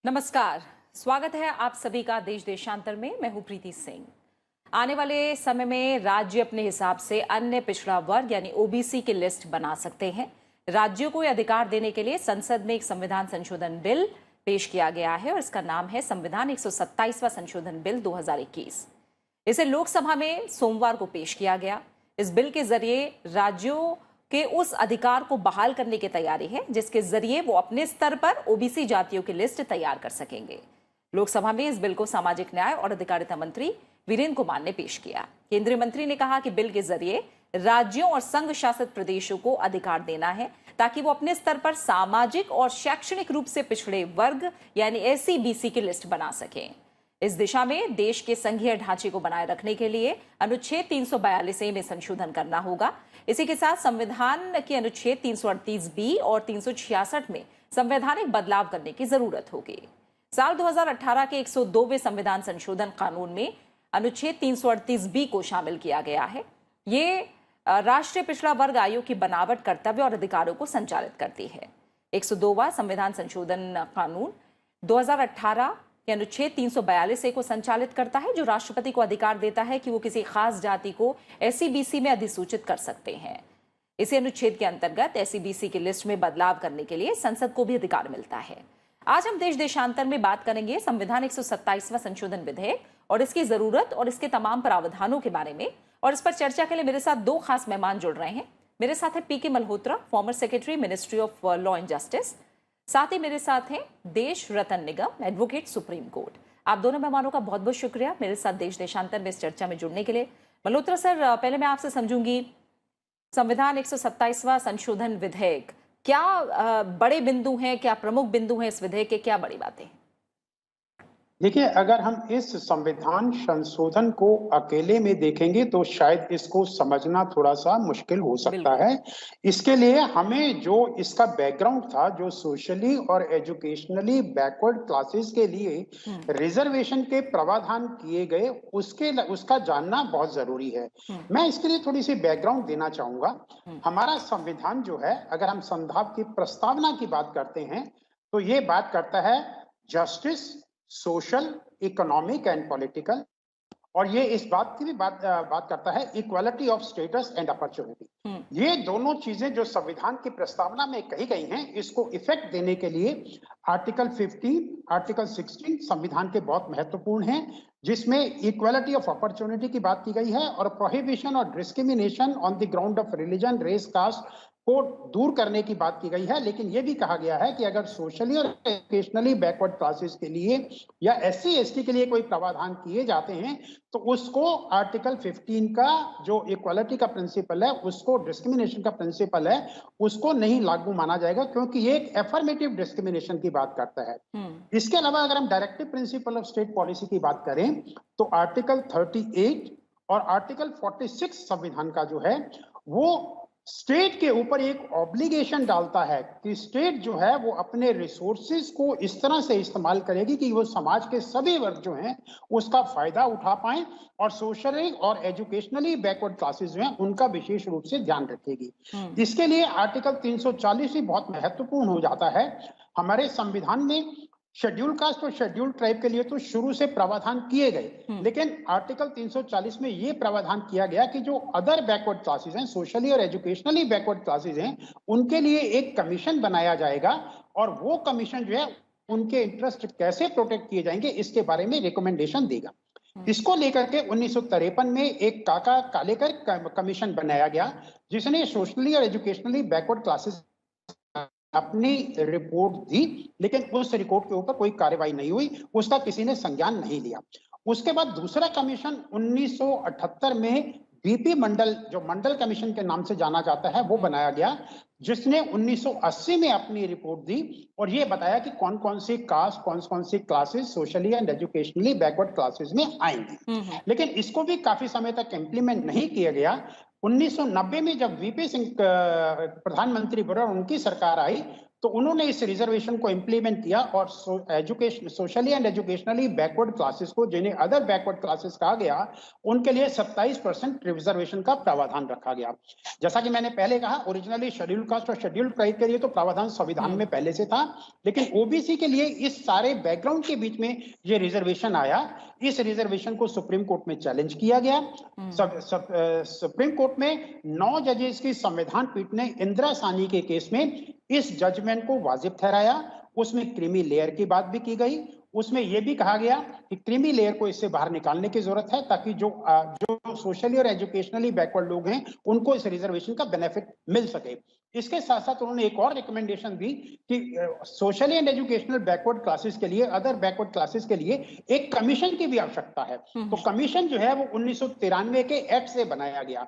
नमस्कार। स्वागत है आप सभी का देश देशांतर में। मैं हूं प्रीति सिंह। आने वाले समय में राज्य अपने हिसाब से अन्य पिछड़ा वर्ग यानी ओबीसी की लिस्ट बना सकते हैं। राज्यों को यह अधिकार देने के लिए संसद में एक संविधान संशोधन बिल पेश किया गया है और इसका नाम है संविधान 127वां संशोधन बिल 2021। इसे लोकसभा में सोमवार को पेश किया गया। इस बिल के जरिए राज्यों के उस अधिकार को बहाल करने की तैयारी है जिसके जरिए वो अपने स्तर पर ओबीसी जातियों की लिस्ट तैयार कर सकेंगे। लोकसभा में इस बिल को सामाजिक न्याय और अधिकारिता मंत्री वीरेंद्र कुमार ने पेश किया। केंद्रीय मंत्री ने कहा कि बिल के जरिए राज्यों और संघ शासित प्रदेशों को अधिकार देना है ताकि वो अपने स्तर पर सामाजिक और शैक्षणिक रूप से पिछड़े वर्ग यानी एससी-बीसी की लिस्ट बना सकें। इस दिशा में देश के संघीय ढांचे को बनाए रखने के लिए अनुच्छेद 342A में संशोधन करना होगा। इसी के साथ संविधान के अनुच्छेद 338B और 366 में संवैधानिक बदलाव करने की जरूरत होगी। साल 2018 के 102वें संविधान संशोधन कानून में अनुच्छेद 338B को शामिल किया गया है। ये राष्ट्रीय पिछड़ा वर्ग आयोग की बनावट, कर्तव्य और अधिकारों को संचालित करती है। 102वां संविधान संशोधन कानून 2018 के अनुच्छेद 342A को संचालित करता है, जो राष्ट्रपति को अधिकार देता है कि वो किसी खास जाति को एससी-बीसी में अधिसूचित कर सकते हैं। इसी अनुच्छेद के अंतर्गत एससी-बीसी की लिस्ट में बदलाव करने के लिए संसद को भी अधिकार मिलता है। आज हम देश देशांतर में बात करेंगे संविधान 127वां संशोधन विधेयक और इसकी जरूरत और इसके तमाम प्रावधानों के बारे में। और इस पर चर्चा के लिए मेरे साथ दो खास मेहमान जुड़ रहे हैं। मेरे साथ है PK Malhotra, former secretary ministry of law and justice. साथ ही मेरे साथ हैं Desh Ratan Nigam, advocate supreme court. आप दोनों मेहमानों का बहुत बहुत शुक्रिया मेरे साथ देश देशांतर में इस चर्चा में जुड़ने के लिए। मल्होत्रा सर, पहले मैं आपसे समझूंगी, संविधान 127वां संशोधन विधेयक, क्या बड़े बिंदु हैं, क्या प्रमुख बिंदु हैं इस विधेयक के, क्या बड़ी बातें हैं? देखिए, अगर हम इस संविधान संशोधन को अकेले में देखेंगे तो शायद इसको समझना थोड़ा सा मुश्किल हो सकता है। इसके लिए हमें जो इसका बैकग्राउंड था, जो सोशली और एजुकेशनली बैकवर्ड क्लासेस के लिए रिजर्वेशन के प्रावधान किए गए, उसका जानना बहुत जरूरी है। मैं इसके लिए थोड़ी सी बैकग्राउंड देना चाहूंगा। हमारा संविधान जो है, अगर हम संविधान की प्रस्तावना की बात करते हैं तो ये बात करता है justice, social, economic and political, और ये इस बात की भी बात करता है equality of status and opportunity. ये दोनों चीजें जो संविधान की प्रस्तावना में कही गई हैं, इसको इफेक्ट देने के लिए आर्टिकल 15, आर्टिकल 16 संविधान के बहुत महत्वपूर्ण हैं, जिसमें इक्वालिटी ऑफ अपॉर्चुनिटी की बात की गई है और प्रोहिबिशन और discrimination on the ground of religion, race, caste को दूर करने की बात की गई है। लेकिन यह भी कहा गया है कि अगर सोशली और एजुकेशनली बैकवर्ड क्लासेस के लिए या एससी एसटी के लिए कोई प्रावधान किए जाते हैं तो उसको आर्टिकल 15 का जो इक्वालिटी का प्रिंसिपल है, उसको डिस्क्रिमिनेशन का प्रिंसिपल है, उसको नहीं लागू माना जाएगा, क्योंकि ये एक एफर्मेटिव डिस्क्रिमिनेशन की बात करता है। इसके अलावा अगर हम directive principle of state policy की बात करें तो आर्टिकल 38 और आर्टिकल 46 संविधान का जो है वो स्टेट के ऊपर एक ऑब्लिगेशन डालता है कि स्टेट जो है वो अपने रिसोर्सेज को इस तरह से इस्तेमाल करेगी कि वो समाज के सभी वर्ग जो हैं उसका फायदा उठा पाए और सोशली और एजुकेशनली बैकवर्ड क्लासेस जो हैं उनका विशेष रूप से ध्यान रखेगी। इसके लिए आर्टिकल 340 भी बहुत महत्वपूर्ण हो जाता है। हमारे संविधान में शेड्यूल कास्ट और शेड्यूल ट्राइब के लिए तो शुरू से प्रावधान किए गए, लेकिन आर्टिकल 340 में यह प्रावधान किया गया कि जो अदर बैकवर्ड क्लासेस हैं, सोशली और एजुकेशनली बैकवर्ड क्लासेस हैं, उनके लिए एक कमीशन बनाया जाएगा और वो कमीशन जो है उनके इंटरेस्ट कैसे प्रोटेक्ट किए जाएंगे इसके बारे में रिकमेंडेशन देगा। इसको लेकर के 1953 में एक काका कालेकर कमीशन बनाया गया, जिसने सोशली और एजुकेशनली बैकवर्ड क्लासेस अपनी रिपोर्ट दी, लेकिन उस रिपोर्ट के ऊपर कोई कार्रवाई नहीं हुई, उसका किसी ने संज्ञान नहीं लिया। उसके बाद दूसरा कमीशन 1978 में बीपी मंडल, जो मंडल कमीशन के नाम से जाना जाता है, वो बनाया गया, जिसने 1980 में अपनी रिपोर्ट दी और ये बताया कि कौन कौन सी कास्ट, कौन कौन सी classes socially and educationally backward classes में आएंगी। लेकिन इसको भी काफी समय तक इंप्लीमेंट नहीं किया गया। 1990 में जब वीपी सिंह प्रधानमंत्री बने और उनकी सरकार आई तो उन्होंने इस रिजर्वेशन को इंप्लीमेंट किया और socially and educationally backward classes को, जिन्हें अदर बैकवर्ड क्लासेस कहा गया, उनके लिए 27% रिजर्वेशन का प्रावधान रखा गया। जैसा कि मैंने पहले कहा, ओरिजिनली शेड्यूल कास्ट और शेड्यूल ट्राइब के लिए तो प्रावधान संविधान में पहले से था, लेकिन ओबीसी के लिए इस सारे बैकग्राउंड के बीच में ये रिजर्वेशन आया। इस रिजर्वेशन को सुप्रीम कोर्ट में चैलेंज किया गया। सुप्रीम कोर्ट में 9 जजेस की संविधान पीठ ने इंदिरा साहनी के केस में इस जजमेंट को वाजिब ठहराया। उसमें क्रीमी लेयर की बात भी की गई। उसमें यह भी कहा गया कि क्रीमी लेयर को इससे बाहर निकालने की जरूरत है, ताकि जो सोशली और एजुकेशनली बैकवर्ड लोग हैं उनको इस रिजर्वेशन का बेनिफिट मिल सके। इसके साथ साथ उन्होंने एक और रिकमेंडेशन दी कि socially and educational backward classes के लिए, अदर बैकवर्ड क्लासेस के लिए एक कमीशन की भी आवश्यकता है। तो कमीशन जो है वो 1993 के एक्ट से बनाया गया,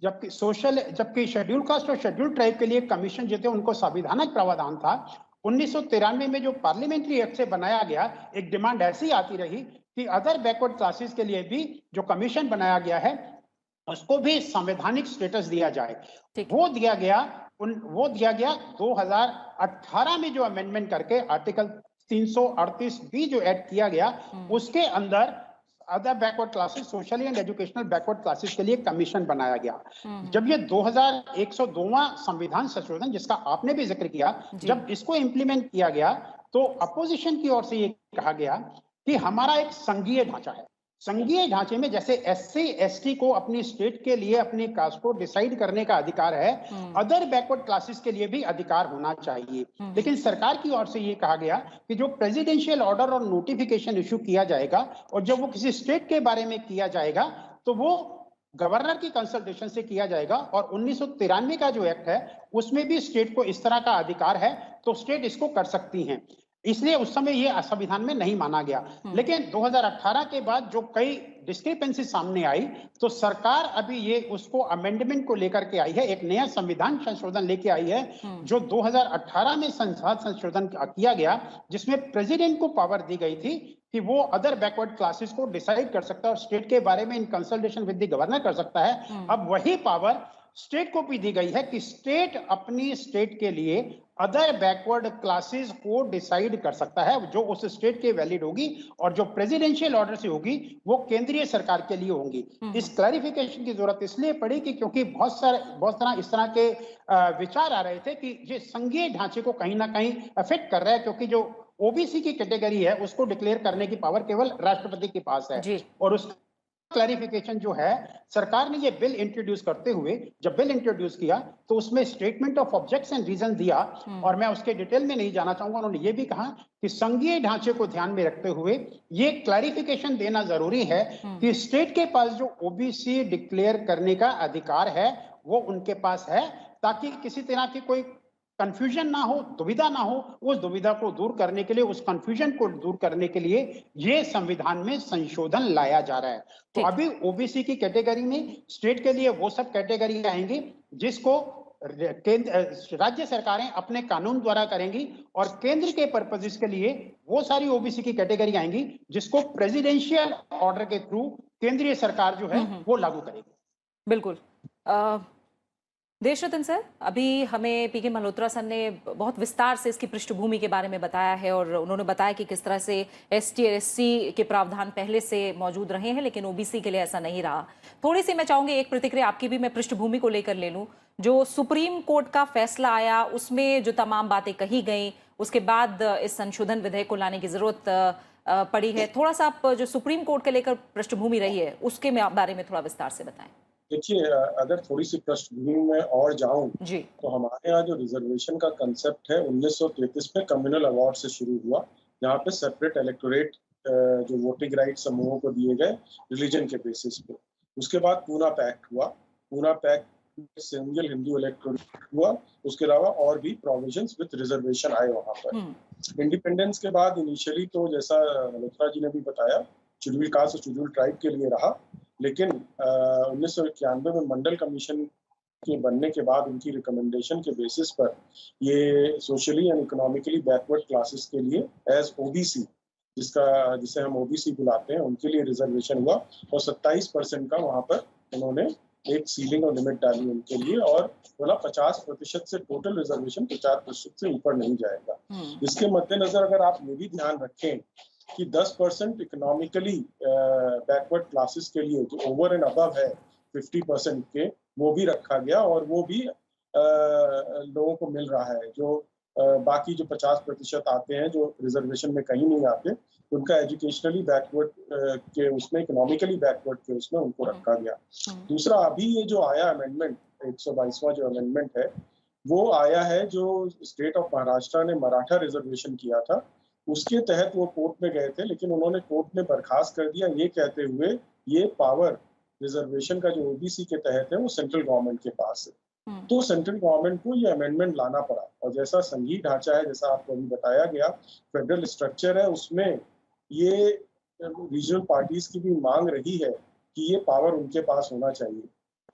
जबकि शेड्यूल कास्ट और शेड्यूल ट्राइब के लिए कमीशन जो थे उनको संवैधानिक प्रावधान था। 1993 में जो पार्लियामेंट्री एक्ट से बनाया गया, एक डिमांड ऐसी आती रही कि अदर बैकवर्ड क्लासेस के लिए भी जो कमीशन बनाया गया है उसको भी संवैधानिक स्टेटस दिया जाए। वो दिया गया 2018 में जो अमेंडमेंट करके आर्टिकल 338 भी जो ऐड किया गया, उसके अंदर other backward classes, socially and educational backward classes के लिए कमीशन बनाया गया। जब ये 2102वां संविधान संशोधन, जिसका आपने भी जिक्र किया, जब इसको इंप्लीमेंट किया गया तो अपोजिशन की ओर से ये कहा गया कि हमारा एक संघीय ढांचा है। संघीय ढांचे में जैसे एससी एसटी को अपनी स्टेट के लिए अपनी कास्ट को डिसाइड करने का अधिकार है, अदर बैकवर्ड क्लासेस के लिए भी अधिकार होना चाहिए। लेकिन सरकार की ओर से ये कहा गया कि जो प्रेसिडेंशियल ऑर्डर और नोटिफिकेशन इशू किया जाएगा और जब वो किसी स्टेट के बारे में किया जाएगा तो वो गवर्नर की कंसल्टेशन से किया जाएगा। और 1993 का जो एक्ट है उसमें भी स्टेट को इस तरह का अधिकार है, तो स्टेट इसको कर सकती हैं। इसलिए उस समय ये संविधान में नहीं माना गया। लेकिन 2018 के बाद जो कई डिस्क्रिपेंसी सामने आई, तो सरकार अभी ये उसको अमेंडमेंट को लेकर के आई है, एक नया संविधान संशोधन लेके आई है जो 2018 में संशोधन किया गया, जिसमें प्रेसिडेंट को पावर दी गई थी कि वो अदर बैकवर्ड क्लासेस को डिसाइड कर सकता है और स्टेट के बारे में in consultation with the governor कर सकता है। अब वही पावर स्टेट को भी दी गई है कि स्टेट अपनी स्टेट के लिए अदर बैकवर्ड क्लासेस को डिसाइड कर सकता है, जो उस स्टेट के वैलिड होगी और जो प्रेसिडेंशियल ऑर्डर से होगी वो केंद्रीय सरकार के लिए होंगी। इस क्लैरिफिकेशन की जरूरत इसलिए पड़ी कि क्योंकि बहुत सारा इस तरह के विचार आ रहे थे कि ये संघीय ढांचे को कहीं ना कहीं अफेक्ट कर रहा है, क्योंकि जो ओबीसी की कैटेगरी है उसको डिक्लेयर करने की पावर केवल राष्ट्रपति के पास है। और उस क्लैरिफिकेशन जो है, सरकार ने ये बिल इंट्रोड्यूस करते हुए जब बिल इंट्रोड्यूस किया तो उसमें statement of objects and reason दिया, और मैं उसके डिटेल में नहीं जाना चाहूंगा। उन्होंने ये भी कहा कि संघीय ढांचे को ध्यान में रखते हुए ये क्लैरिफिकेशन देना जरूरी है कि स्टेट के पास जो ओबीसी डिक्लेयर करने का अधिकार है वो उनके पास है, ताकि किसी तरह की कोई कंफ्यूजन ना हो, दुविधा ना हो। उस दुविधा को दूर करने के लिए, उस कंफ्यूजन को दूर करने के लिए ये संविधान में संशोधन लाया जा रहा है। तो अभी ओबीसी की कैटेगरी में स्टेट के लिए वो सब कैटेगरी आएंगी जिसको राज्य सरकारें अपने कानून द्वारा करेंगी, और केंद्र के पर्पसेस के लिए वो सारी ओबीसी की कैटेगरी आएंगी जिसको प्रेसिडेंशियल ऑर्डर के थ्रू केंद्रीय सरकार जो है वो लागू करेगी। बिल्कुल। देशरतन सर, अभी हमें पीके मल्होत्रा सर ने बहुत विस्तार से इसकी पृष्ठभूमि के बारे में बताया है, और उन्होंने बताया कि किस तरह से एसटी और एससी के प्रावधान पहले से मौजूद रहे हैं, लेकिन ओबीसी के लिए ऐसा नहीं रहा। थोड़ी सी मैं चाहूंगी एक प्रतिक्रिया आपकी भी मैं पृष्ठभूमि को लेकर ले लूं। जो सुप्रीम कोर्ट का फैसला आया उसमें जो तमाम बातें कही गई, उसके बाद इस संशोधन विधेयक को लाने की जरूरत पड़ी है। थोड़ा सा आप जो सुप्रीम कोर्ट के लेकर पृष्ठभूमि रही है उसके बारे में थोड़ा विस्तार से बताएं। देखिए, अगर थोड़ी सी पृष्ठभूमि में और जाऊं तो हमारे यहाँ जो रिजर्वेशन का कंसेप्ट है 1933 में कम्युनल अवार्ड से शुरू हुआ, जहाँ पे सेपरेट इलेक्टोरेट जो वोटिंग राइट समूहों को दिए गए रिलीजन के बेसिस पे। उसके बाद पूना पैक्ट हुआ, Poona pact single Hindu electorate हुआ। उसके अलावा और भी प्रोविजंस विद रिजर्वेशन आए वहाँ पर। इंडिपेंडेंस के बाद इनिशियली तो जैसा मल्होत्रा जी ने भी बताया, शेड्यूल कास्ट और शेड्यूल ट्राइब के लिए रहा, लेकिन 1991 में मंडल कमीशन के बनने के बाद उनकी रिकमेंडेशन के बेसिस पर ये socially and economically backward classes के लिए एज ओबीसी, जिसे हम ओबीसी बुलाते हैं, उनके लिए रिजर्वेशन हुआ और 27% का वहाँ पर उन्होंने एक सीलिंग और लिमिट डाली उनके लिए और बोला 50% से टोटल रिजर्वेशन 50% से ऊपर नहीं जाएगा। इसके मद्देनजर अगर आप ये भी ध्यान रखें कि 10% इकोनॉमिकली बैकवर्ड क्लासेस के लिए जो ओवर एंड अबव है 50% के, वो भी रखा गया और वो भी लोगों को मिल रहा है। जो बाकी जो 50% आते हैं जो रिजर्वेशन में कहीं नहीं आते, उनका एजुकेशनली बैकवर्ड के उसमें, इकोनॉमिकली बैकवर्ड के उसमें उनको रखा गया। दूसरा, अभी ये जो आया अमेंडमेंट 122वां जो अमेंडमेंट है, वो आया है जो स्टेट ऑफ महाराष्ट्र ने मराठा रिजर्वेशन किया था, उसके तहत वो कोर्ट में गए थे, लेकिन उन्होंने कोर्ट में बर्खास्त कर दिया ये कहते हुए ये पावर रिजर्वेशन का जो ओबीसी के तहत है वो सेंट्रल गवर्नमेंट के पास है। तो सेंट्रल गवर्नमेंट को ये अमेंडमेंट लाना पड़ा और जैसा संघीय ढांचा है, जैसा आपको अभी बताया गया, फेडरल स्ट्रक्चर है, उसमें ये रीजनल पार्टीज की भी मांग रही है कि ये पावर उनके पास होना चाहिए,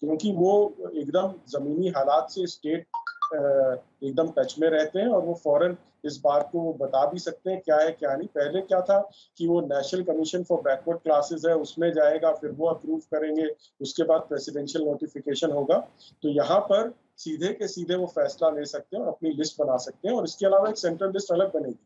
क्योंकि वो एकदम जमीनी हालात से स्टेट एकदम टच में रहते हैं और वो फौरन इस बात को बता भी सकते हैं क्या है क्या नहीं। पहले क्या था कि वो national commission for backward classes है, उसमें जाएगा, फिर वो अप्रूव करेंगे, उसके बाद प्रेसिडेंशियल नोटिफिकेशन होगा। तो यहाँ पर सीधे के सीधे वो फैसला ले सकते हैं और अपनी लिस्ट बना सकते हैं और इसके अलावा एक सेंट्रल लिस्ट अलग बनेगी,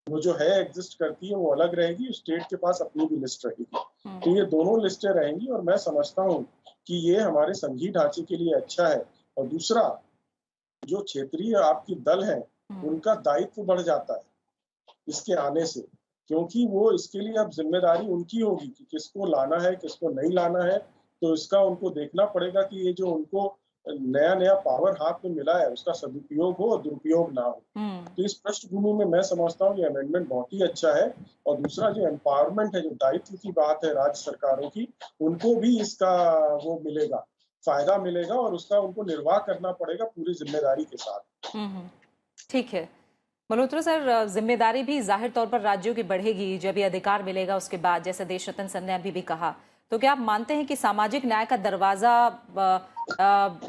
वो जो है एग्जिस्ट करती है वो अलग रहेगी, स्टेट के पास अपनी भी लिस्ट रहेगी। तो ये दोनों लिस्टें रहेंगी और मैं समझता हूँ कि ये हमारे संघीय ढांचे के लिए अच्छा है। और दूसरा, जो क्षेत्रीय आपकी दल है उनका दायित्व बढ़ जाता है इसके आने से, क्योंकि वो इसके लिए अब जिम्मेदारी उनकी होगी कि किसको लाना है किसको नहीं लाना है। तो इसका उनको देखना पड़ेगा कि ये जो उनको नया नया पावर हाथ में मिला है उसका सदुपयोग हो और दुरुपयोग ना हो। तो इस पृष्ठभूमि में मैं समझता हूँ ये अमेंडमेंट बहुत ही अच्छा है। और दूसरा जो एम्पावरमेंट है, जो दायित्व की बात है राज्य सरकारों की, उनको भी इसका वो मिलेगा, फायदा मिलेगा और उसका उनको निर्वाह करना पड़ेगा पूरी जिम्मेदारी के साथ। ठीक है मल्होत्रा सर, जिम्मेदारी भी जाहिर तौर पर राज्यों की बढ़ेगी जब ये अधिकार मिलेगा उसके बाद, जैसे देशरत्न सर ने अभी भी कहा। तो क्या आप मानते हैं कि सामाजिक न्याय का दरवाजा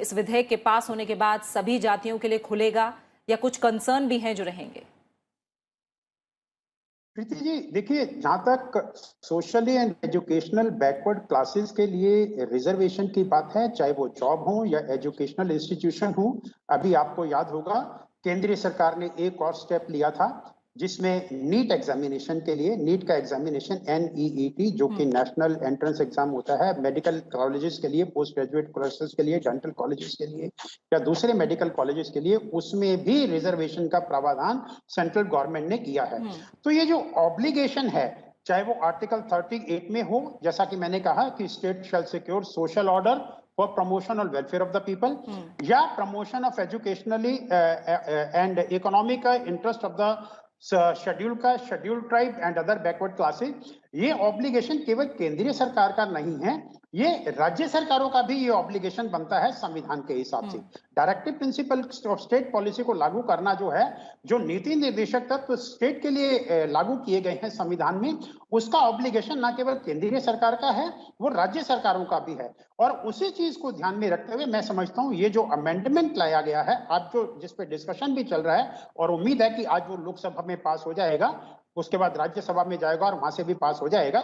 इस विधेयक के पास होने के बाद सभी जातियों के लिए खुलेगा या कुछ कंसर्न भी हैं जो रहेंगे? प्रीति जी, देखिए, जहां तक socially and educational backward classes के लिए रिजर्वेशन की बात है, चाहे वो जॉब हो या एजुकेशनल इंस्टीट्यूशन हो, अभी आपको याद होगा केंद्रीय सरकार ने एक और स्टेप लिया था जिसमें नीट एग्जामिनेशन के लिए, नीट का एग्जामिनेशन NEET जो कि नेशनल एंट्रेंस एग्जाम होता है मेडिकल कॉलेजेस के लिए, पोस्ट ग्रेजुएट कोर्सेज के लिए, डेंटल कॉलेजेस के लिए या दूसरे मेडिकल कॉलेजेस के लिए, उसमें भी रिजर्वेशन का प्रावधान सेंट्रल गवर्नमेंट ने किया है। तो ये जो ऑब्लिगेशन है, चाहे वो आर्टिकल 38 में हो, जैसा कि मैंने कहा कि state shall secure social order for promotion or welfare of the people, या promotion of educationally and economic interest of the scheduled tribe and other backward classes, ये ऑब्लिगेशन केवल केंद्रीय सरकार का नहीं है, ये राज्य सरकारों का भी ये ऑब्लिगेशन बनता है संविधान के हिसाब से। Directive principle of state policy को लागू करना जो है, जो नीति निर्देशक तत्व स्टेट के लिए लागू किए गए हैं संविधान में, उसका ऑब्लिगेशन ना केवल केंद्रीय सरकार का है, वो राज्य सरकारों का भी है। और उसी चीज को ध्यान में रखते हुए मैं समझता हूं ये जो अमेंडमेंट लाया गया है आज, जो जिस पे डिस्कशन भी चल रहा है और उम्मीद है कि आज वो लोकसभा में पास हो जाएगा, उसके बाद राज्यसभा में जाएगा और वहां से भी पास हो जाएगा,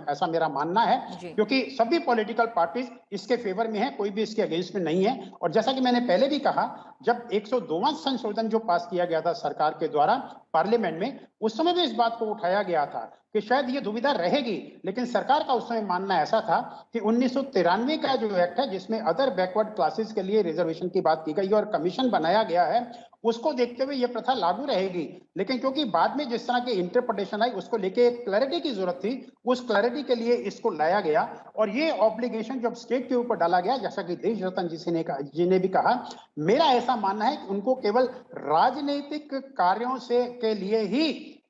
ऐसा मेरा मानना है, क्योंकि सभी पॉलिटिकल पार्टीज इसके फेवर में है, कोई भी इसके अगेंस्ट में नहीं है। और जैसा कि मैंने पहले भी कहा, जब 102वां संशोधन जो पास किया गया था सरकार के द्वारा पार्लियामेंट में, उस समय भी इस बात को उठाया गया था कि शायद ये दुविधा रहेगी, लेकिन सरकार का उस समय मानना ऐसा था कि 1993 का जो एक्ट है जिसमें अदर बैकवर्ड क्लासेस के लिए रिजर्वेशन की बात की गई और कमीशन बनाया गया है, उसको देखते हुए ये प्रथा लागू रहेगी। लेकिन क्योंकि बाद में जिस तरह की इंटरप्रिटेशन आई, उसको लेके एक क्लैरिटी की जरूरत थी, उस क्लैरिटी के लिए इसको लाया गया और ये ऑब्लिगेशन जब स्टेट के ऊपर डाला गया, जैसा कि देशरत्न जी ने भी कहा, मेरा ऐसा मानना है कि उनको केवल राजनीतिक कार्यों से के लिए ही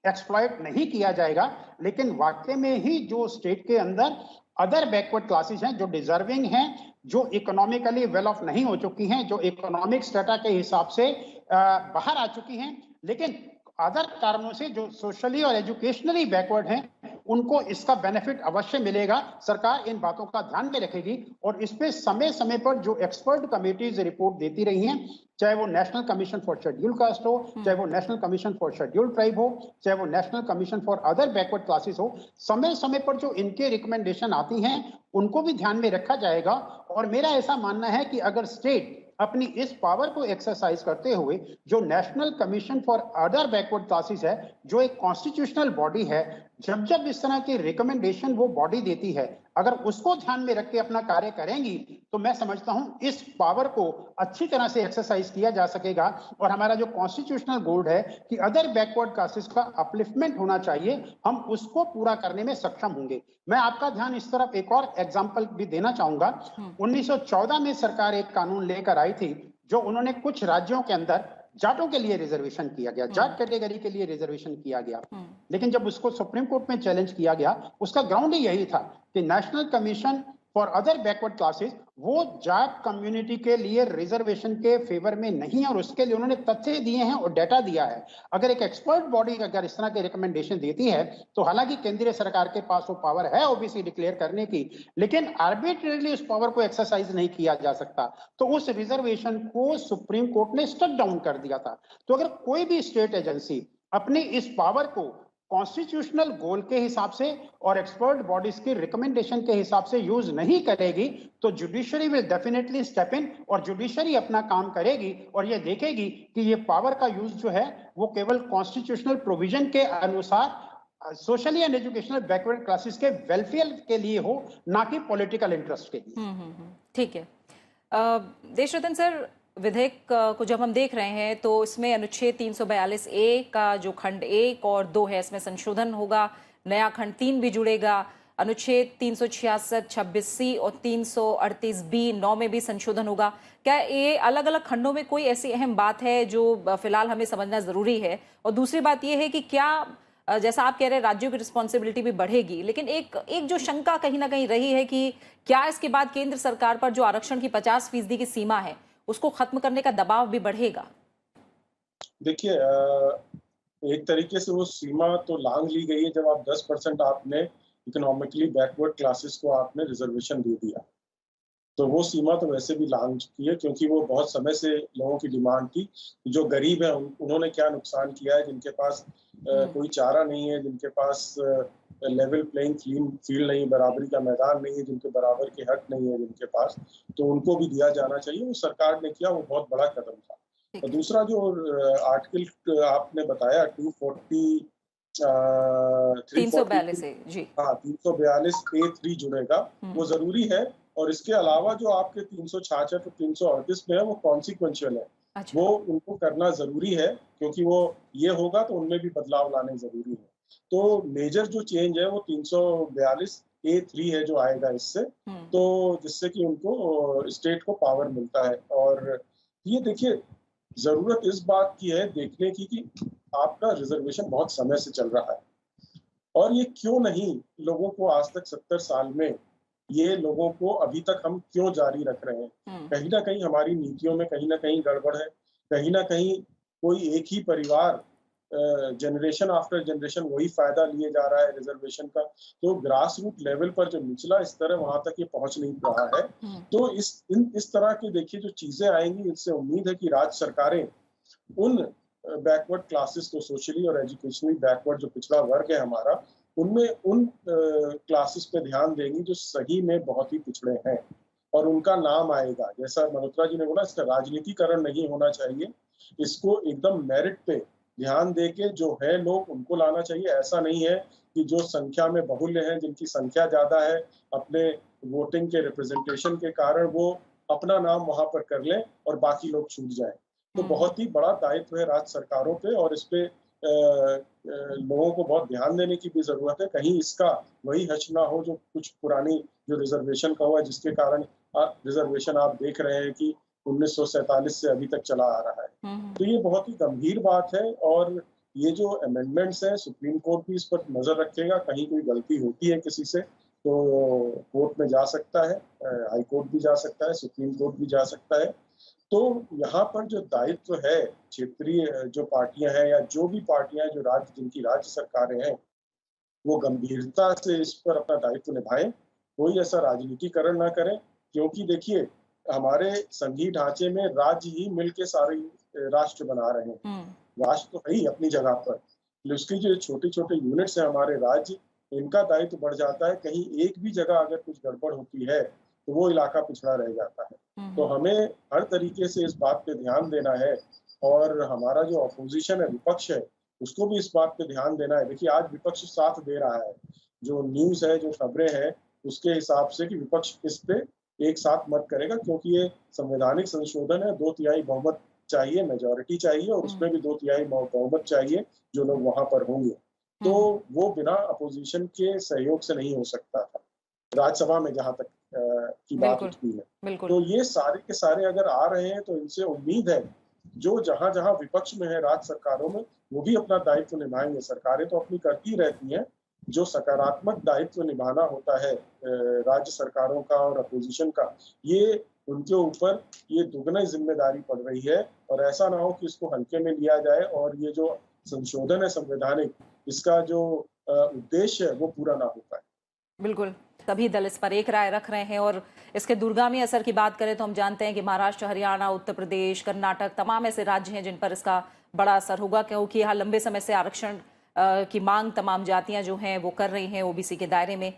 एक्सप्लॉइट नहीं किया जाएगा, लेकिन वाकई में ही जो स्टेट के अंदर अदर बैकवर्ड क्लासेस हैं, जो डिजर्विंग हैं, जो इकोनॉमिकली वेल ऑफ नहीं हो चुकी हैं, जो इकोनॉमिक स्टेटा के हिसाब से बाहर आ चुकी हैं, लेकिन अदर कारणों से जो सोशली और एजुकेशनली बैकवर्ड हैं, उनको इसका बेनिफिट अवश्य मिलेगा। सरकार इन बातों का ध्यान में रखेगी और इस पे समय समय पर जो एक्सपर्ट कमेटीज रिपोर्ट देती रही हैं, चाहे वो national commission for scheduled caste हो, चाहे वो national commission for scheduled tribe हो, चाहे वो national commission for other backward classes हो, समय समय पर जो इनके रिकमेंडेशन आती हैं उनको भी ध्यान में रखा जाएगा। और मेरा ऐसा मानना है कि अगर स्टेट अपनी इस पावर को एक्सरसाइज करते हुए जो national commission for other backward classes है, जो एक कॉन्स्टिट्यूशनल बॉडी है, जब जब इस तरह की रिकमेंडेशन वो बॉडी देती है, अगर उसको ध्यान में रख के अपना कार्य करेंगी तो मैं समझता हूं इस पावर को अच्छी तरह से एक्सरसाइज किया जा सकेगा। और हमारा जो कॉन्स्टिट्यूशनल गोल है कि अदर बैकवर्ड क्लासेस का अपलिफ्टमेंट होना चाहिए, हम उसको पूरा करने में सक्षम होंगे। मैं आपका ध्यान इस तरफ एक और एग्जाम्पल भी देना चाहूंगा। 1914 में सरकार एक कानून लेकर आई थी, जो उन्होंने कुछ राज्यों के अंदर जाटों के लिए रिजर्वेशन किया गया, जाट कैटेगरी के लिए रिजर्वेशन किया गया। लेकिन जब उसको सुप्रीम कोर्ट में चैलेंज किया गया, उसका ग्राउंड ही यही था कि national commission for other backward classes वो जाट कम्युनिटी के लिए रिजर्वेशन के फेवर में नहीं है, और उसके लिए उन्होंने तथ्य दिए हैं और डेटा दिया है। अगर एक एक्सपर्ट बॉडी अगर इस तरह के रिकमेंडेशन देती है, तो हालांकि केंद्रीय सरकार के पास वो पावर है ओबीसी डिक्लेयर करने की, लेकिन आर्बिट्रेरली उस पावर को एक्सरसाइज नहीं किया जा सकता। तो उस रिजर्वेशन को सुप्रीम कोर्ट ने स्टक डाउन कर दिया था। तो अगर कोई भी स्टेट एजेंसी अपनी इस पावर को कॉन्स्टिट्यूशनल गोल के हिसाब से और एक्सपर्ट बॉडीज की रिकमेंडेशन के हिसाब से यूज नहीं करेगी, तो judiciary will definitely step in, और जुडिशरी अपना काम करेगी और ये देखेगी कि ये पावर का यूज जो है वो केवल कॉन्स्टिट्यूशनल प्रोविजन के अनुसार socially and educational backward classes के वेलफेयर के लिए हो, ना कि पॉलिटिकल इंटरेस्ट के लिए। ठीक है। देशरतन सर, विधेयक को जब हम देख रहे हैं तो इसमें अनुच्छेद 342 ए का जो खंड 1 और 2 है, इसमें संशोधन होगा, नया खंड 3 भी जुड़ेगा, अनुच्छेद 366, 26C और 338 बी 9 में भी संशोधन होगा। क्या ये अलग अलग खंडों में कोई ऐसी अहम बात है जो फिलहाल हमें समझना जरूरी है? और दूसरी बात यह है कि क्या, जैसा आप कह रहे हैं, राज्यों की रिस्पॉन्सिबिलिटी भी बढ़ेगी, लेकिन एक जो शंका कहीं ना कहीं रही है कि क्या इसके बाद केंद्र सरकार पर जो आरक्षण की 50% की सीमा है उसको खत्म करने का दबाव भी बढ़ेगा? देखिए, एक तरीके से वो सीमा तो लांघ ली गई है जब आप 10% आपने इकोनॉमिकली बैकवर्ड क्लासेस को आपने रिजर्वेशन दे दिया। तो वो सीमा तो वैसे भी लांघ चुकी है, क्योंकि वो बहुत समय से लोगों की डिमांड थी। जो गरीब है उन्होंने क्या नुकसान किया है, जिनके पास कोई चारा नहीं है, जिनके पास लेवल प्लेइंग फील्ड नहीं, बराबरी का मैदान नहीं है, जिनके बराबर के हक नहीं है जिनके पास, तो उनको भी दिया जाना चाहिए। वो सरकार ने किया, वो बहुत बड़ा कदम था। और दूसरा जो आर्टिकल आपने बताया 342 जी, हाँ 342A3 जुड़ेगा, वो जरूरी है। और इसके अलावा जो आपके 366 और 338 में है वो कॉन्सिक्वेंशियल है। अच्छा। वो उनको करना जरूरी है, क्योंकि वो ये होगा तो उनमें भी बदलाव लाने जरूरी है। तो मेजर जो चेंज है वो 342A3 है जो आएगा इससे, तो जिससे कि उनको स्टेट को पावर मिलता है। और ये देखिए, जरूरत इस बात की है देखने की कि आपका रिजर्वेशन बहुत समय से चल रहा है, और ये क्यों नहीं लोगों को आज तक 70 साल में ये लोगों को अभी तक हम क्यों जारी रख रहे हैं? कहीं ना कहीं हमारी नीतियों में कहीं ना कहीं गड़बड़ है, कहीं ना कहीं कोई एक ही परिवार जनरेशन आफ्टर जनरेशन वही फायदा लिए जा रहा है रिजर्वेशन का। तो ग्रास रूट लेवल पर जो निचला स्तर है वहां तक ये पहुंच नहीं रहा है। तो इस तरह की देखिए जो चीजें आएंगी, इससे उम्मीद है कि राज्य सरकारें उन बैकवर्ड क्लासेस को, सोशली और एजुकेशनली बैकवर्ड जो पिछड़ा वर्ग है हमारा, उनमें उन क्लासेस पे ध्यान देंगी जो सही में बहुत ही पिछड़े हैं, और उनका नाम आएगा। जैसा मल्होत्रा जी ने बोला, इसका राजनीतिकरण नहीं होना चाहिए, इसको एकदम मेरिट पे ध्यान देके जो है लोग उनको लाना चाहिए। ऐसा नहीं है कि जो संख्या में बहुल्य हैं, जिनकी संख्या ज्यादा है, अपने वोटिंग के रिप्रेजेंटेशन के कारण वो अपना नाम वहां पर कर लें और बाकी लोग छूट जाएं। तो बहुत ही बड़ा दायित्व है राज्य सरकारों पे, और इस पे लोगों को बहुत ध्यान देने की भी जरूरत है। कहीं इसका वही हच ना हो जो कुछ पुरानी जो रिजर्वेशन का हुआ, जिसके कारण रिजर्वेशन आप देख रहे हैं कि 1947 से अभी तक चला आ रहा है। तो ये बहुत ही गंभीर बात है, और ये जो अमेंडमेंट्स है, सुप्रीम कोर्ट भी इस पर नजर रखेगा। कहीं कोई गलती होती है किसी से तो कोर्ट में जा सकता है, हाई कोर्ट भी जा सकता है, सुप्रीम कोर्ट भी जा सकता है। तो यहाँ पर जो दायित्व है, क्षेत्रीय जो पार्टियां हैं या जो भी पार्टियां हैं जो जिनकी राज्य सरकारें हैं, वो गंभीरता से इस पर अपना दायित्व निभाएं, कोई ऐसा राजनीतिकरण ना करें। क्योंकि देखिए, हमारे संघीय ढांचे में राज्य ही मिलके सारे राष्ट्र बना रहे हैं। राष्ट्र तो है ही अपनी जगह पर, उसकी जो छोटे छोटे यूनिट्स हैं हमारे राज्य, इनका दायित्व बढ़ जाता है। कहीं एक भी जगह अगर कुछ गड़बड़ होती है तो वो इलाका पिछड़ा रह जाता है। तो हमें हर तरीके से इस बात पे ध्यान देना है और हमारा जो अपोजिशन है, विपक्ष है, उसको भी इस बात पे ध्यान देना है। देखिए आज विपक्ष साथ दे रहा है, जो न्यूज़ है, जो खबरें हैं, उसके हिसाब से कि विपक्ष इस पे एक साथ मत करेगा, क्योंकि ये संवैधानिक संशोधन है, 2/3 बहुमत चाहिए, मेजॉरिटी चाहिए और उसमें भी 2/3 बहुमत चाहिए जो लोग वहां पर होंगे। तो वो बिना अपोजिशन के सहयोग से नहीं हो सकता था, राज्यसभा में जहां तक की बात उठती है। तो ये सारे के सारे अगर आ रहे हैं तो इनसे उम्मीद है जो जहां जहां विपक्ष में है राज्य सरकारों में, वो भी अपना दायित्व निभाएंगे। सरकारें तो अपनी करती रहती हैं, जो सकारात्मक दायित्व निभाना होता है राज्य सरकारों का और अपोजिशन का, ये उनके ऊपर ये दुगनी जिम्मेदारी पड़ रही है। और ऐसा ना हो कि इसको हल्के में लिया जाए और ये जो संशोधन है संवैधानिक, इसका जो उद्देश्य है वो पूरा ना हो पाए। बिल्कुल, सभी दल इस पर एक राय रख रहे हैं। और इसके दूरगामी असर की बात करें तो हम जानते हैं कि महाराष्ट्र, हरियाणा, उत्तर प्रदेश, कर्नाटक, तमाम ऐसे राज्य हैं जिन पर इसका बड़ा असर होगा, क्योंकि यहाँ लंबे समय से आरक्षण की मांग तमाम जातियां जो हैं वो कर रही हैं ओबीसी के दायरे में।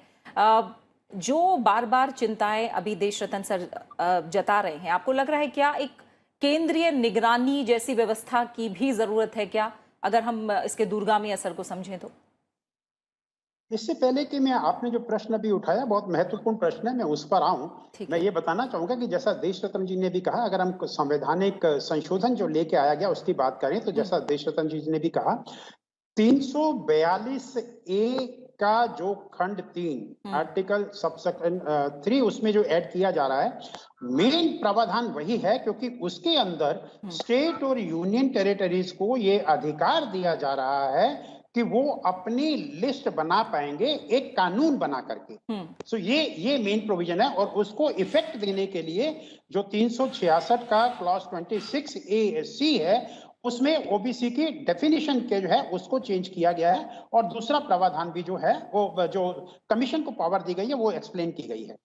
जो बार बार चिंताएं अभी देश रतन सर जता रहे हैं, आपको लग रहा है क्या एक केंद्रीय निगरानी जैसी व्यवस्था की भी जरूरत है क्या, अगर हम इसके दूरगामी असर को समझें तो? इससे पहले कि मैं आपने जो प्रश्न अभी उठाया बहुत महत्वपूर्ण प्रश्न है, मैं उस पर आऊं, मैं ये बताना चाहूंगा कि जैसा देश रतन जी ने भी कहा, अगर हम संवैधानिक संशोधन जो लेके आया गया उसकी बात करें तो जैसा देश रतन जी ने भी कहा, 342A का जो खंड 3 आर्टिकल सबसेक्शन 3 उसमें जो ऐड किया जा रहा है, मेन प्रावधान वही है, क्योंकि उसके अंदर स्टेट और यूनियन टेरिटरीज को ये अधिकार दिया जा रहा है कि वो अपनी लिस्ट बना पाएंगे एक कानून बना करके। सो ये मेन प्रोविजन है। और उसको इफेक्ट देने के लिए जो 366 का क्लॉज 26A(c) है, उसमें ओबीसी की डेफिनेशन के जो है उसको चेंज किया गया है। और दूसरा प्रावधान भी जो है वो जो कमीशन को पावर दी गई है वो एक्सप्लेन की गई है।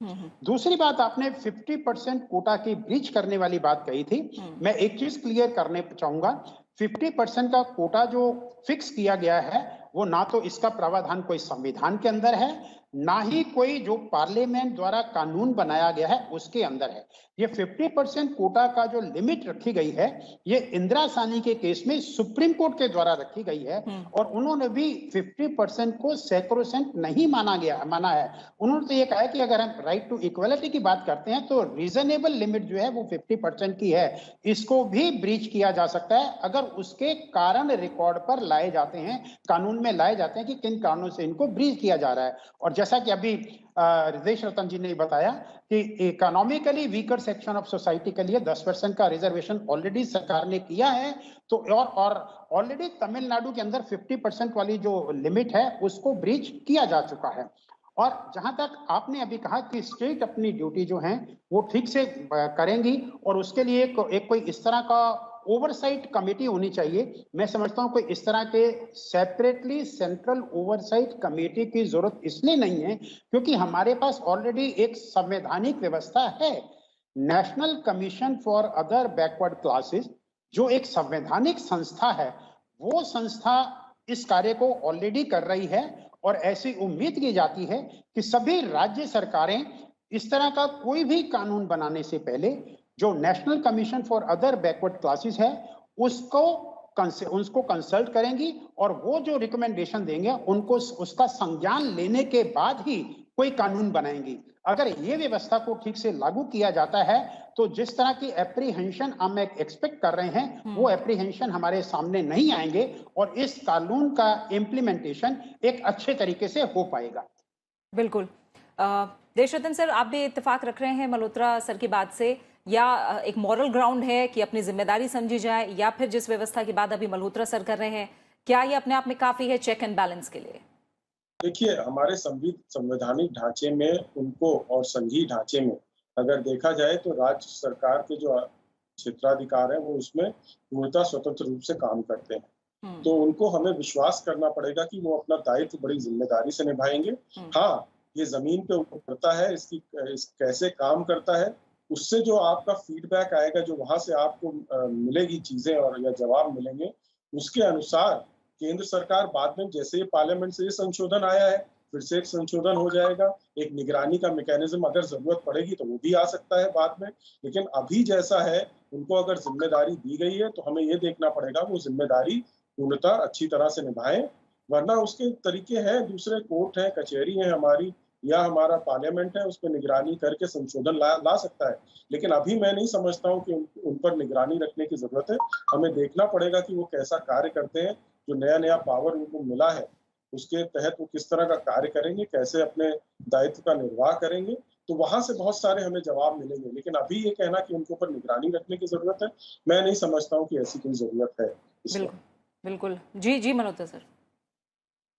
दूसरी बात, आपने 50% कोटा की ब्रीच करने वाली बात कही थी। मैं एक चीज क्लियर करने चाहूंगा, 50% का कोटा जो फिक्स किया गया है वो ना तो इसका प्रावधान कोई संविधान के अंदर है, ना ही कोई जो पार्लियामेंट द्वारा कानून बनाया गया है उसके अंदर है। ये 50% कोटा का जो लिमिट रखी गई है, ये इंदिरा साहनी के केस में सुप्रीम कोर्ट के द्वारा रखी गई है। और उन्होंने भी 50% को सैक्रोसेंट नहीं माना है। उन्होंने तो ये कहा है कि अगर हम राइट टू इक्वलिटी की बात करते हैं तो रीजनेबल लिमिट जो है वो 50% की है, इसको भी ब्रीच किया जा सकता है अगर उसके कारण रिकॉर्ड पर लाए जाते हैं, कानून में लाए जाते हैं कि किन कारणों से इनको ब्रीच किया जा रहा है। और जैसा कि अभी देश रतन जी ने बताया कि economically weaker section of society के लिए 10% का रिजर्वेशन ऑलरेडी सरकार ने किया है। तो और ऑलरेडी तमिलनाडु के अंदर 50% वाली जो लिमिट है उसको ब्रीच किया जा चुका है। और जहां तक आपने अभी कहा कि स्टेट अपनी ड्यूटी जो है वो ठीक से करेंगी और उसके लिए एक कोई इस तरह का ओवरसाइट कमेटी होनी चाहिए। मैं समझता हूं कोई इस तरह के सेपरेटली सेंट्रल ओवरसाइट कमेटी की जरूरत इसलिए नहीं है क्योंकि हमारे पास ऑलरेडी एक संवैधानिक व्यवस्था है, national commission for other backward classes, जो एक संवैधानिक संस्था है। वो संस्था इस कार्य को ऑलरेडी कर रही है और ऐसी उम्मीद की जाती है कि सभी राज्य सरकारें इस तरह का कोई भी कानून बनाने से पहले जो national commission for other backward classes है उसको कंसल्ट करेंगी और वो जो रिकमेंडेशन देंगे उनको उसका संज्ञान लेने के बाद ही कोई कानून बनाएंगी। अगर ये व्यवस्था को ठीक से लागू किया जाता है तो जिस तरह की एप्रीहेंशन हम एक्सपेक्ट कर रहे हैं वो एप्रीहेंशन हमारे सामने नहीं आएंगे और इस कानून का इम्प्लीमेंटेशन एक अच्छे तरीके से हो पाएगा। बिल्कुल। देश रतन सर, आप भी इत्तेफाक रख रहे हैं मल्होत्रा सर की बात से, या एक मॉरल ग्राउंड है कि अपनी जिम्मेदारी समझी जाए, या फिर जिस व्यवस्था की बात अभी मल्होत्रा सर कर रहे हैं, क्या ये अपने आप में काफी है चेक एंड बैलेंस के लिए? देखिए, हमारे संवैधानिक ढांचे में उनको और संघीय ढांचे में अगर देखा जाए तो राज्य सरकार के जो क्षेत्राधिकार है वो उसमें पूर्णतः स्वतंत्र रूप से काम करते हैं। तो उनको हमें विश्वास करना पड़ेगा कि वो अपना दायित्व बड़ी जिम्मेदारी से निभाएंगे। हाँ, ये जमीन पे उतरता है, कैसे काम करता है, उससे जो आपका फीडबैक आएगा, जो वहां से आपको मिलेगी चीजें और या जवाब मिलेंगे, उसके अनुसार केंद्र सरकार बाद में, जैसे पार्लियामेंट से ये संशोधन आया है फिर से एक संशोधन हो जाएगा, एक निगरानी का मैकेनिज्म अगर जरूरत पड़ेगी तो वो भी आ सकता है बाद में। लेकिन अभी जैसा है, उनको अगर जिम्मेदारी दी गई है तो हमें ये देखना पड़ेगा वो जिम्मेदारी पूर्णतः अच्छी तरह से निभाएं, वरना उसके तरीके हैं, दूसरे कोर्ट है, कचहरी है हमारी, या हमारा पार्लियामेंट है, उस पर निगरानी करके संशोधन ला सकता है। लेकिन अभी मैं नहीं समझता हूँ कि उन पर निगरानी रखने की जरूरत है। हमें देखना पड़ेगा कि वो कैसा कार्य करते हैं, जो नया नया पावर उनको मिला है उसके तहत वो किस तरह का कार्य करेंगे, कैसे अपने दायित्व का निर्वाह करेंगे। तो वहां से बहुत सारे हमें जवाब मिलेंगे। लेकिन अभी ये कहना कि उनके ऊपर निगरानी रखने की जरूरत है, मैं नहीं समझता हूँ कि ऐसी कोई जरूरत है। बिल्कुल बिल्कुल, जी जी Malhotra sir.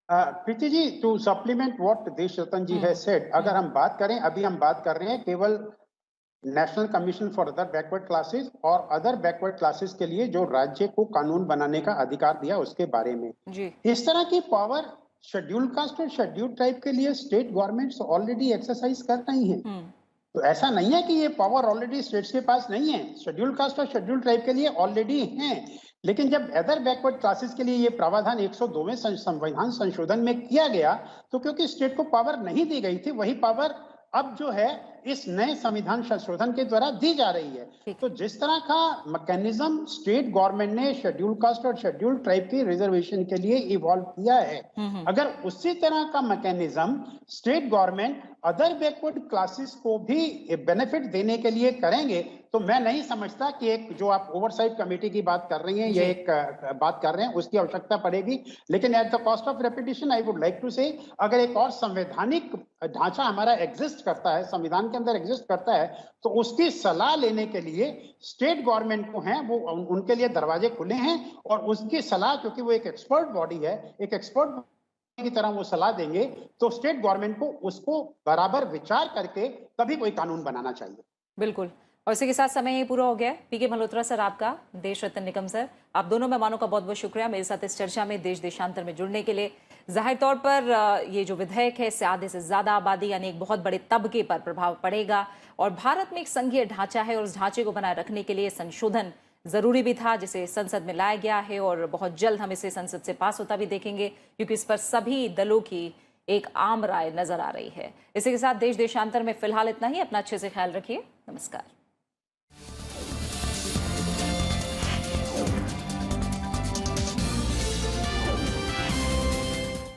Preeti ji, to supplement what Desh Ratan ji has said, अगर हम बात करें, अभी हम बात कर रहे हैं केवल national commission for other backward classes और अदर बैकवर्ड क्लासेस के लिए जो राज्य को कानून बनाने का अधिकार दिया उसके बारे में जी। इस तरह की पावर शेड्यूल कास्ट और शेड्यूल ट्राइब के लिए स्टेट गवर्नमेंट्स ऑलरेडी एक्सरसाइज कर रही हैं। तो ऐसा नहीं है कि ये पावर ऑलरेडी स्टेट्स के पास नहीं है, शेड्यूल कास्ट और शेड्यूल ट्राइब के लिए ऑलरेडी है। लेकिन जब अदर बैकवर्ड क्लासेस के लिए ये प्रावधान 102वें संविधान संशोधन में किया गया, तो क्योंकि स्टेट को पावर नहीं दी गई थी, वही पावर अब जो है इस नए संविधान संशोधन के द्वारा दी जा रही है। तो जिस तरह का मैकेनिज्म स्टेट गवर्नमेंट ने शेड्यूल कास्ट और शेड्यूल ट्राइब के रिजर्वेशन के लिए इवॉल्व किया है, अगर उसी तरह का mechanism state government other backward classes को भी बेनिफिट देने के लिए करेंगे, तो मैं नहीं समझता कि एक जो आप ओवरसाइट कमेटी की बात कर रही हैं, ये एक बात कर रहे हैं, उसकी आवश्यकता पड़ेगी। लेकिन at the cost of repetition I would like to say, अगर एक और संवैधानिक ढांचा हमारा एग्जिस्ट करता है, संविधान के अंदर एग्जिस्ट करता है, तो उसकी सलाह लेने के लिए स्टेट गवर्नमेंट को है वो उनके लिए दरवाजे खुले हैं। और उसकी सलाह, क्योंकि वो एक एक्सपर्ट बॉडी है, एक एक्सपर्ट की तरह वो सलाह देंगे, तो स्टेट गवर्नमेंट को उसको बराबर विचार करके तभी कोई कानून बनाना चाहिए। बिल्कुल। और इसी के साथ समय ये पूरा हो गया है। पीके मल्होत्रा सर आपका, देश रत्न निकम सर, आप दोनों मेहमानों का बहुत बहुत शुक्रिया मेरे साथ इस चर्चा में देश देशांतर में जुड़ने के लिए। जाहिर तौर पर ये जो विधेयक है इससे आधे से ज्यादा आबादी यानी एक बहुत बड़े तबके पर प्रभाव पड़ेगा और भारत में एक संघीय ढांचा है और उस ढांचे को बनाए रखने के लिए संशोधन जरूरी भी था, जिसे संसद में लाया गया है और बहुत जल्द हम इसे संसद से पास होता भी देखेंगे, क्योंकि इस पर सभी दलों की एक आम राय नजर आ रही है। इसी के साथ देश देशांतर में फिलहाल इतना ही। अपना अच्छे से ख्याल रखिए। नमस्कार।